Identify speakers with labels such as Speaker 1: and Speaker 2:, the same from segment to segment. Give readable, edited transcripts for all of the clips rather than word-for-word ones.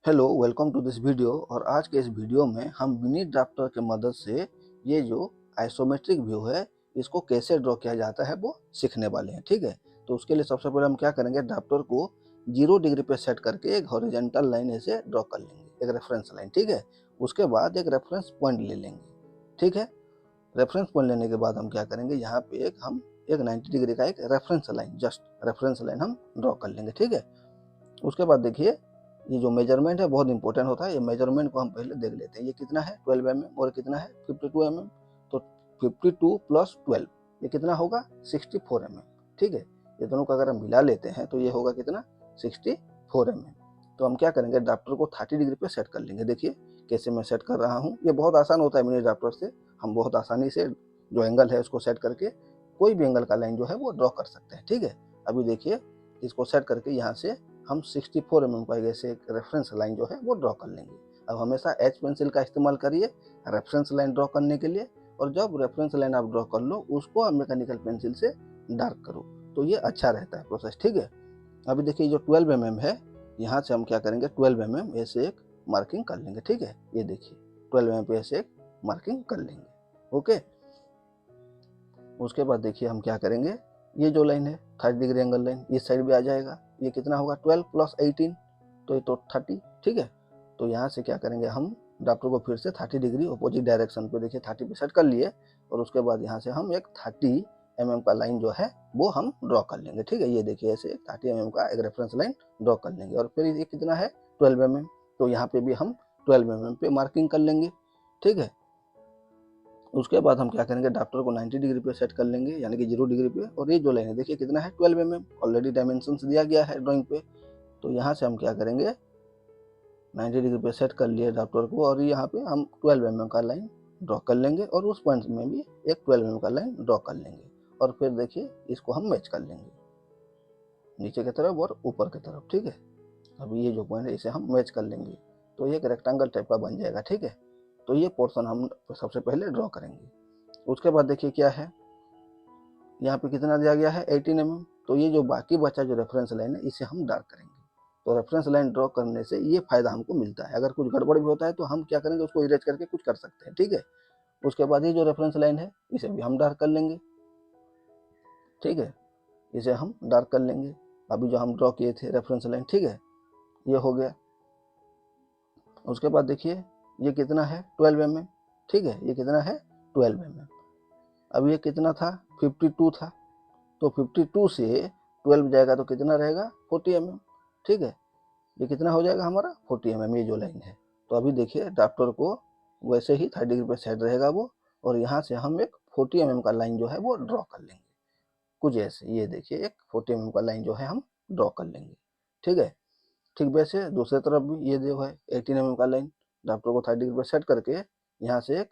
Speaker 1: Hello, welcome to this video. और आज के इस वीडियो में हम मिनी ड्राफ्टर की मदद से ये जो आइसोमेट्रिक व्यू है इसको कैसे ड्रॉ किया जाता है वो सीखने वाले हैं। ठीक है, तो उसके लिए सबसे पहले हम क्या करेंगे, ड्राफ्टर को 0 डिग्री पे सेट करके एक हॉरिजॉन्टल लाइन ऐसे ड्रॉ कर लेंगे, एक रेफरेंस लाइन। ठीक है, उसके बाद एक रेफरेंस पॉइंट ले लेंगे। ठीक है, रेफरेंस पॉइंट लेने के बाद हम क्या करेंगे, यहाँ पे एक 90 डिग्री का एक reference line, just reference line हम ड्रॉ कर लेंगे। ठीक है, उसके बाद देखिए ये जो मेजरमेंट है बहुत इंपॉर्टेंट होता है। ये मेजरमेंट को हम पहले देख लेते हैं, ये कितना है 12 mm और कितना है 52 mm। तो 52 प्लस 12 ये कितना होगा 64 mm। ठीक है, ये दोनों का अगर हम मिला लेते हैं तो ये होगा कितना 64 mm। तो हम क्या करेंगे, ड्राफ्टर को 30 डिग्री पे सेट कर लेंगे। देखिए कैसे मैं सेट कर रहा हूँ, ये बहुत आसान होता है मिनी ड्राफ्टर से। हम बहुत आसानी से जो एंगल है उसको सेट करके कोई भी एंगल का लाइन जो है वो ड्रॉ कर सकते हैं। ठीक है, अभी देखिए इसको सेट करके यहाँ से हम 64 mm का जैसे एक रेफरेंस लाइन जो है वो ड्रॉ कर लेंगे। अब हमेशा एच पेंसिल का इस्तेमाल करिए रेफरेंस लाइन ड्रॉ करने के लिए, और जब रेफरेंस लाइन आप ड्रॉ कर लो उसको आप मैकेनिकल पेंसिल से डार्क करो, तो ये अच्छा रहता है प्रोसेस। ठीक है, अभी देखिए जो 12 mm है, यहाँ से हम क्या करेंगे 12 mm ऐसे एक मार्किंग कर लेंगे। ठीक है, ये देखिए 12 mm पे ऐसे एक मार्किंग कर लेंगे। ओके, उसके बाद देखिए हम क्या करेंगे, ये जो लाइन है 30 डिग्री एंगल लाइन इस साइड भी आ जाएगा। ये कितना होगा 12 प्लस 18, तो ये तो 30। ठीक है, तो यहाँ से क्या करेंगे, हम ड्राफ्टर को फिर से 30 डिग्री अपोजिट डायरेक्शन पे देखिए 30 पे सेट कर लिए, और उसके बाद यहाँ से हम एक 30 mm का लाइन जो है वो हम ड्रॉ कर लेंगे। ठीक है, ये देखिए ऐसे 30 mm का एक रेफरेंस लाइन ड्रॉ कर लेंगे, और फिर ये कितना है 12 mm, तो यहाँ पे भी हम 12 mm पे मार्किंग कर लेंगे। ठीक है, उसके बाद हम क्या करेंगे, ड्राफ्टर को 90 डिग्री पे सेट कर लेंगे, यानी कि 0 डिग्री पे। और ये जो लाइन है देखिए कितना है 12 mm, ऑलरेडी डायमेंशंस दिया गया है ड्राइंग पे। तो यहाँ से हम क्या करेंगे 90 डिग्री पे सेट कर लिए ड्राफ्टर को, और यहाँ पे हम 12 mm का लाइन ड्रॉ कर लेंगे, और उस पॉइंट में भी एक 12 mm का लाइन ड्रॉ कर लेंगे। और फिर देखिए इसको हम मैच कर लेंगे नीचे की तरफ और ऊपर की तरफ। ठीक है, अभी ये जो पॉइंट है इसे हम मैच कर लेंगे, तो ये एक रेक्टेंगल टाइप का बन जाएगा। ठीक है, तो ये पोर्शन हम सबसे पहले ड्रॉ करेंगे। उसके बाद देखिए क्या है, यहाँ पे कितना दिया गया है 18 mm, तो ये जो बाकी बचा जो रेफरेंस लाइन है इसे हम डार्क करेंगे। तो रेफरेंस लाइन ड्रॉ करने से ये फायदा हमको मिलता है, अगर कुछ गड़बड़ भी होता है तो हम क्या करेंगे उसको इरेज करके कुछ कर सकते हैं। ठीक है, उसके बाद ये जो रेफरेंस लाइन है इसे भी हम डार्क कर लेंगे। ठीक है, इसे हम डार्क कर लेंगे, अभी जो हम ड्रॉ किए थे रेफरेंस लाइन। ठीक है, ये हो गया। उसके बाद देखिए ये कितना है 12 mm। ठीक है, ये कितना है 12 mm। अब ये कितना था 52 था, तो 52 से 12 जाएगा तो कितना रहेगा 40 mm। ठीक है, ये कितना हो जाएगा हमारा 40 mm, ये जो लाइन है। तो अभी देखिए ड्राफ्टर को वैसे ही 30 डिग्री पे सेट रहेगा वो, और यहाँ से हम एक 40 mm का लाइन जो है वो ड्रॉ कर लेंगे कुछ ऐसे। ये देखिए एक 40 mm का लाइन जो है हम ड्रॉ कर लेंगे। ठीक है, ठीक वैसे दूसरे तरफ भी ये जो है 18 mm का लाइन, ड्राफ्टर को 30 डिग्री पे सेट करके यहाँ से एक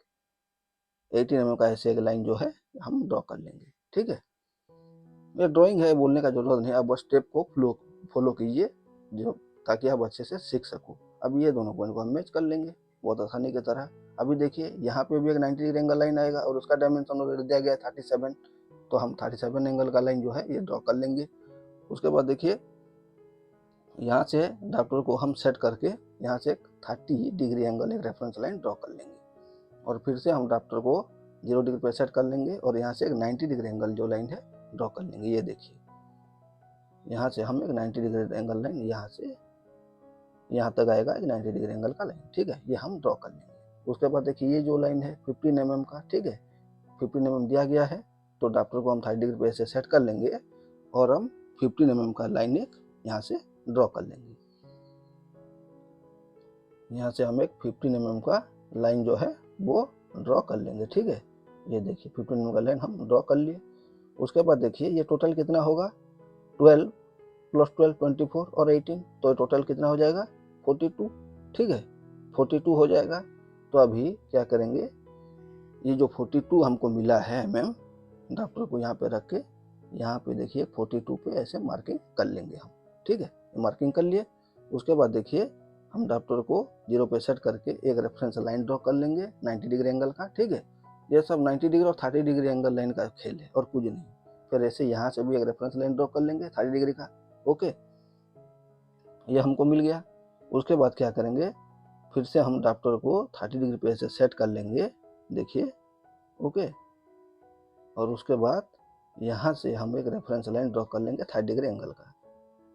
Speaker 1: 18 mm का ऐसे एक लाइन जो है हम ड्रॉ कर लेंगे। ठीक है, ये ड्राइंग है, बोलने का जरूरत नहीं, आप बस स्टेप को फॉलो कीजिए जो, ताकि आप अच्छे से सीख सको। अब ये दोनों पॉइंट को हम मैच कर लेंगे बहुत आसानी की तरह। अभी देखिए यहाँ पे भी एक 90 डिग्री एंगल लाइन आएगा, और उसका डायमेंशन ऑलरेडी दिया गया है 37, तो हम 37 एंगल का लाइन जो है ये ड्रॉ कर लेंगे। उसके बाद देखिए यहाँ से ड्राफ्टर को हम सेट करके यहाँ से एक 30 डिग्री एंगल एक रेफरेंस लाइन ड्रॉ कर लेंगे, और फिर से हम ड्राफ्टर को 0 डिग्री पे सेट कर लेंगे, और यहाँ से एक 90 डिग्री एंगल जो लाइन है ड्रॉ कर लेंगे। ये देखिए यहाँ से हम एक 90 डिग्री एंगल लाइन यहाँ से यहाँ तक आएगा एक 90 डिग्री एंगल का लाइन। ठीक है, ये हम ड्रॉ कर लेंगे। उसके बाद देखिए ये जो लाइन है 15 mm का। ठीक है, 15 mm दिया गया है, तो ड्राफ्टर को हम 30 डिग्री पे ऐसे सेट कर लेंगे, और हम 15 mm का लाइन एक यहाँ से ड्रॉ कर लेंगे। यहाँ से हम एक 15 mm का लाइन जो है वो ड्रॉ कर लेंगे। ठीक है, ये देखिए 15 mm का लाइन हम ड्रॉ कर लिए। उसके बाद देखिए ये टोटल कितना होगा 12 प्लस 12 24 और 18, तो टोटल कितना हो जाएगा 42। ठीक है, 42 हो जाएगा। तो अभी क्या करेंगे, ये जो 42 हमको मिला है मैम, ड्राफ्टर को यहाँ पे रख के यहाँ पे देखिए 42 पे ऐसे मार्किंग कर लेंगे हम। ठीक है, मार्किंग कर लिए। उसके बाद देखिए हम ड्राफ्टर को 0 पे सेट करके एक रेफरेंस लाइन ड्रॉ कर लेंगे 90 डिग्री एंगल का। ठीक है, ये सब 90 डिग्री और 30 डिग्री एंगल लाइन का खेल है और कुछ नहीं। फिर ऐसे यहाँ से भी एक रेफरेंस लाइन ड्रॉ कर लेंगे 30 डिग्री का। ओके, ये हमको मिल गया। उसके बाद क्या करेंगे, फिर से हम ड्राफ्टर को 30 डिग्री पे ऐसे सेट कर लेंगे, देखिए, ओके। और उसके बाद यहाँ से हम एक रेफरेंस लाइन ड्रॉ कर लेंगे 30 डिग्री एंगल का।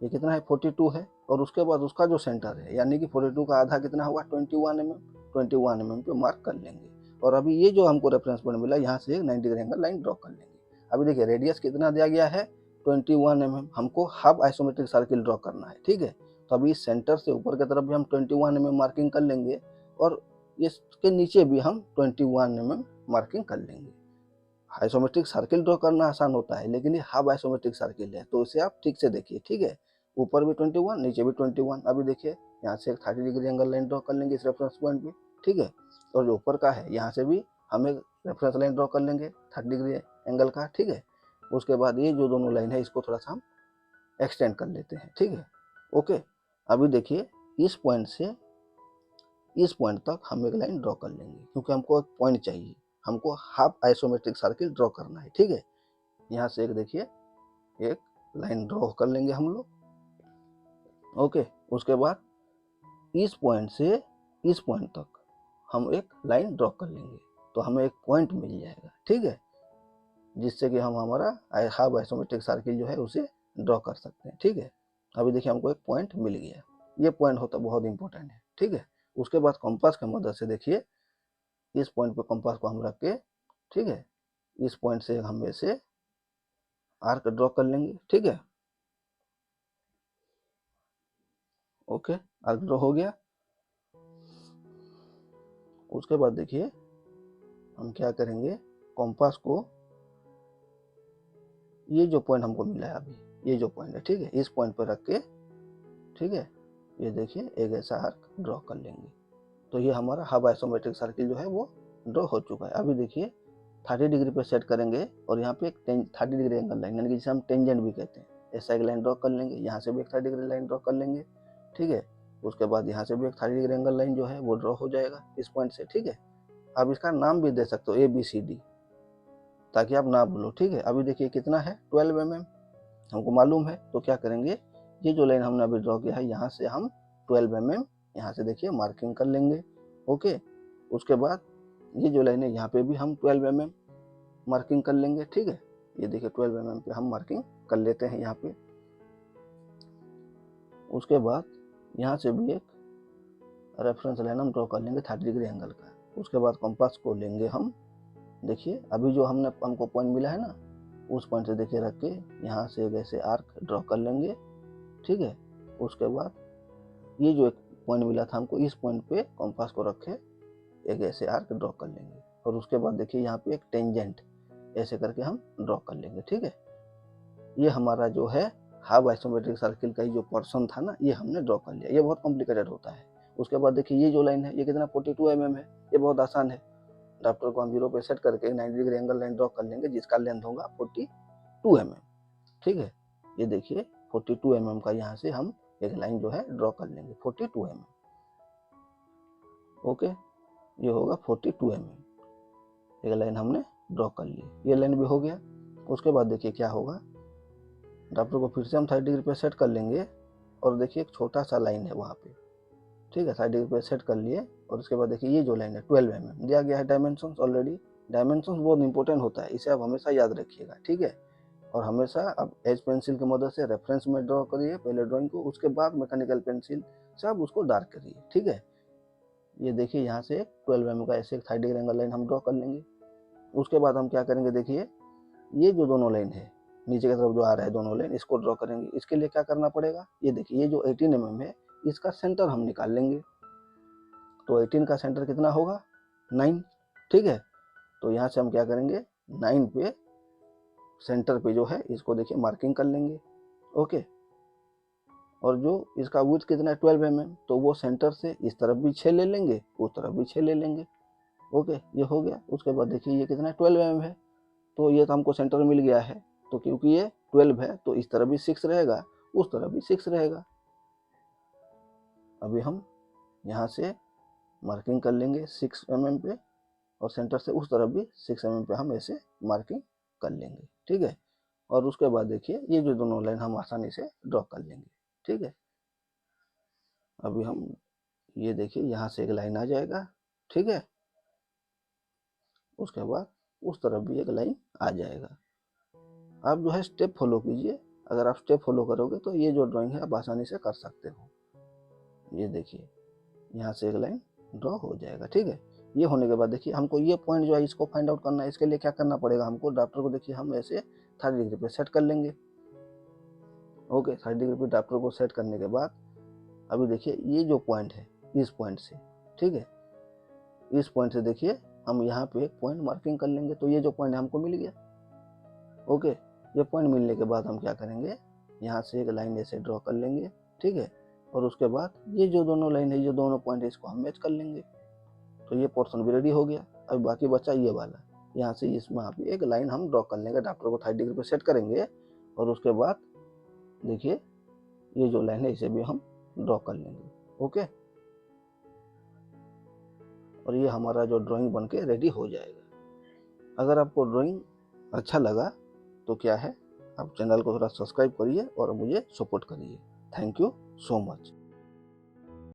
Speaker 1: ये कितना है, 42 है। और उसके बाद उसका जो सेंटर है, यानी कि 42 का आधा कितना हुआ, 21 mm, 21 mm पे मार्क कर लेंगे। और अभी ये जो हमको रेफरेंस पॉइंट मिला, यहाँ से एक 90 डिग्री एंगल लाइन ड्रॉ कर लेंगे। अभी देखिए रेडियस कितना दिया गया है, 21 mm। हमको हाफ आइसोमेट्रिक सर्किल ड्रॉ करना है, ठीक है। तो अभी इस सेंटर से ऊपर की तरफ भी हम 21 mm मार्किंग कर लेंगे, और इसके नीचे भी हम 21 mm मार्किंग कर लेंगे। आइसोमेट्रिक सर्किल ड्रॉ करना आसान होता है, लेकिन ये हाफ आइसोमेट्रिक सर्किल है, तो इसे आप ठीक से देखिए, ठीक है। ऊपर भी 21, नीचे भी 21। अभी देखिए यहाँ से एक 30 डिग्री एंगल लाइन ड्रॉ कर लेंगे इस रेफरेंस पॉइंट पे, ठीक है। और जो ऊपर का है, यहाँ से भी हम एक रेफरेंस लाइन ड्रॉ कर लेंगे 30 डिग्री एंगल का, ठीक है। उसके बाद ये जो दोनों लाइन है, इसको थोड़ा सा हम एक्सटेंड कर लेते हैं, ठीक है, ओके। अभी देखिए इस पॉइंट से इस पॉइंट तक हम एक लाइन ड्रॉ कर लेंगे, क्योंकि हमको एक पॉइंट चाहिए, हमको हाफ आइसोमेट्रिक सर्किल ड्रॉ करना है, ठीक है। यहाँ से एक देखिए एक लाइन ड्रॉ कर लेंगे हम लोग, ओके। उसके बाद इस पॉइंट से इस पॉइंट तक हम एक लाइन ड्रॉ कर लेंगे, तो हमें एक पॉइंट मिल जाएगा, ठीक है, जिससे कि हम हमारा हाफ आइसोमेट्रिक सर्किल जो है उसे ड्रॉ कर सकते हैं, ठीक है। अभी देखिए हमको एक पॉइंट मिल गया, ये पॉइंट होता बहुत इंपॉर्टेंट है, ठीक है। उसके बाद कंपास की मदद से देखिए इस पॉइंट पे कंपास को हम रख के, ठीक है, इस पॉइंट से हम ऐसे आर्क ड्रॉ कर लेंगे, ठीक है, ओके। आर्क ड्रॉ हो गया। उसके बाद देखिए हम क्या करेंगे, कंपास को, ये जो पॉइंट हमको मिला है अभी, ये जो पॉइंट है, ठीक है, इस पॉइंट पर रख के, ठीक है, ये देखिए एक ऐसा आर्क ड्रॉ कर लेंगे। तो ये हमारा हाफ आइसोमेट्रिक सर्किल जो है वो ड्रॉ हो चुका है। अभी देखिए 30 डिग्री पे सेट करेंगे, और यहाँ पे एक 30 डिग्री एंगल लाइन, यानी कि जिसे हम टेंजेंट भी कहते हैं, ऐसा एक लाइन ड्रॉ कर लेंगे। यहाँ से भी एक 30 डिग्री लाइन ड्रॉ कर लेंगे, ठीक है। उसके बाद यहाँ से भी एक 30 डिग्री एंगल लाइन जो है वो ड्रॉ हो जाएगा इस पॉइंट से, ठीक है। आप इसका नाम भी दे सकते हो ABCD, ताकि आप ना भूलो, ठीक है। अभी देखिए कितना है, 12 mm हमको मालूम है। तो क्या करेंगे, ये जो लाइन हमने अभी ड्रॉ किया है, यहाँ से हम 12 mm यहाँ से देखिए मार्किंग कर लेंगे, ओके। उसके बाद ये जो लाइन है, यहाँ पे भी हम 12 mm मार्किंग कर लेंगे, ठीक है। ये देखिए 12 mm पे हम मार्किंग कर लेते हैं यहाँ पे। उसके बाद यहाँ से भी एक रेफरेंस लाइन हम ड्रॉ कर लेंगे 30 डिग्री एंगल का। उसके बाद कंपास को लेंगे हम, देखिए अभी जो हमको पॉइंट मिला है ना, उस पॉइंट से देखिए रख के यहाँ से एक ऐसे आर्क ड्रॉ कर लेंगे, ठीक है। उसके बाद ये जो एक पॉइंट मिला था हमको, इस पॉइंट पे कंपास को रखे एक ऐसे आर्क ड्रॉ कर लेंगे। और उसके बाद देखिए यहाँ पे एक टेंजेंट ऐसे करके हम ड्रॉ कर लेंगे, ठीक है। ये हमारा जो है हाफ आइसोमेट्रिक सर्किल का ही जो पोर्शन था ना, ये हमने ड्रॉ कर लिया। ये बहुत कॉम्प्लिकेटेड होता है। उसके बाद देखिए ये जो लाइन है, ये कितना 42 mm है, ये बहुत आसान है। ड्राफ्टर को हम 0 पे सेट करके 90 डिग्री एंगल लाइन ड्रॉ कर लेंगे, जिसका लेंथ होगा 42 mm, ठीक है। ये देखिए 42 mm का यहाँ से हम एक लाइन जो है ड्रॉ कर लेंगे 42 mm, ओके। ये होगा 42 mm, एक लाइन हमने ड्रॉ कर ली, ये लाइन भी हो गया। उसके बाद देखिए क्या होगा, ड्राफ्टर को फिर से हम 30 डिग्री पे सेट कर लेंगे, और देखिए एक छोटा सा लाइन है वहाँ पे, ठीक है, 30 डिग्री पे सेट कर लिए। और उसके बाद देखिए ये जो लाइन है 12 mm दिया गया है, डायमेंशन ऑलरेडी। डायमेंशन बहुत इंपॉर्टेंट होता है, इसे आप हमेशा याद रखिएगा, ठीक है। और हमेशा आप एज पेंसिल की मदद से रेफरेंस में ड्रॉ करिए पहले ड्राइंग को, उसके बाद मैकेनिकल पेंसिल से आप उसको डार्क करिए, ठीक है। ये देखिए यहाँ से 12 mm का ऐसे एक 30 डिग्री एंगल लाइन हम ड्रॉ कर लेंगे। उसके बाद हम क्या करेंगे, देखिए ये जो दोनों लाइन है नीचे की तरफ जो आ रहा है दोनों लाइन, इसको ड्रॉ करेंगे। इसके लिए क्या करना पड़ेगा, ये देखिए ये जो 18 mm है, इसका सेंटर हम निकाल लेंगे। तो 18 का सेंटर कितना होगा, 9, ठीक है। तो यहाँ से हम क्या करेंगे, 9 पे सेंटर पे जो है इसको देखिए मार्किंग कर लेंगे, ओके। और जो इसका विड्थ कितना है 12 mm, तो वो सेंटर से इस तरफ भी 6 ले लेंगे, उस तरफ भी 6 ले लेंगे, ओके। ये हो गया। उसके बाद देखिए ये कितना है 12 mm है, तो ये तो हमको सेंटर मिल गया है। तो क्योंकि ये 12 है, तो इस तरफ भी 6 रहेगा, उस तरफ भी 6 रहेगा। अभी हम यहाँ से मार्किंग कर लेंगे 6 mm पे, और सेंटर से उस तरफ भी 6 mm पे हम ऐसे मार्किंग कर लेंगे, ठीक है। और उसके बाद देखिए ये जो दोनों लाइन हम आसानी से ड्रॉ कर लेंगे, ठीक है। अभी हम ये देखिए यहाँ से एक लाइन आ जाएगा, ठीक है। उसके बाद उस तरफ भी एक लाइन आ जाएगा। आप जो है स्टेप फॉलो कीजिए। अगर आप स्टेप फॉलो करोगे तो ये जो ड्राइंग है आप आसानी से कर सकते हो। ये देखिए यहाँ से एक लाइन ड्रॉ हो जाएगा, ठीक है। ये होने के बाद देखिए हमको ये पॉइंट जो है इसको फाइंड आउट करना है। इसके लिए क्या करना पड़ेगा हमको, ड्राफ्टर को देखिए हम ऐसे 30 डिग्री पे सेट कर लेंगे। ओके, 30 डिग्री पे ड्राफ्टर को सेट करने के बाद अभी देखिए ये जो पॉइंट है इस पॉइंट से, ठीक है, इस पॉइंट से देखिए हम यहाँ पे एक पॉइंट मार्किंग कर लेंगे। तो ये जो पॉइंट हमको मिल गया। ओके, ये पॉइंट मिलने के बाद हम क्या करेंगे, यहाँ से एक लाइन ऐसे ड्रॉ कर लेंगे, ठीक है। और उसके बाद ये जो दोनों लाइन है, ये दोनों पॉइंट है, इसको हम मैच कर लेंगे। तो ये पोर्शन भी रेडी हो गया। अब बाकी बचा ये वाला, यहाँ से इसमें आप एक लाइन हम ड्रॉ कर लेंगे। ड्राफ्टर को 30 डिग्री पे सेट करेंगे और उसके बाद देखिए ये जो लाइन है इसे भी हम ड्रॉ कर लेंगे। ओके, और ये हमारा जो ड्राइंग बन के रेडी हो जाएगा। अगर आपको ड्राइंग अच्छा लगा तो क्या है, आप चैनल को थोड़ा सब्सक्राइब करिए और मुझे सपोर्ट करिए। Thank you so much.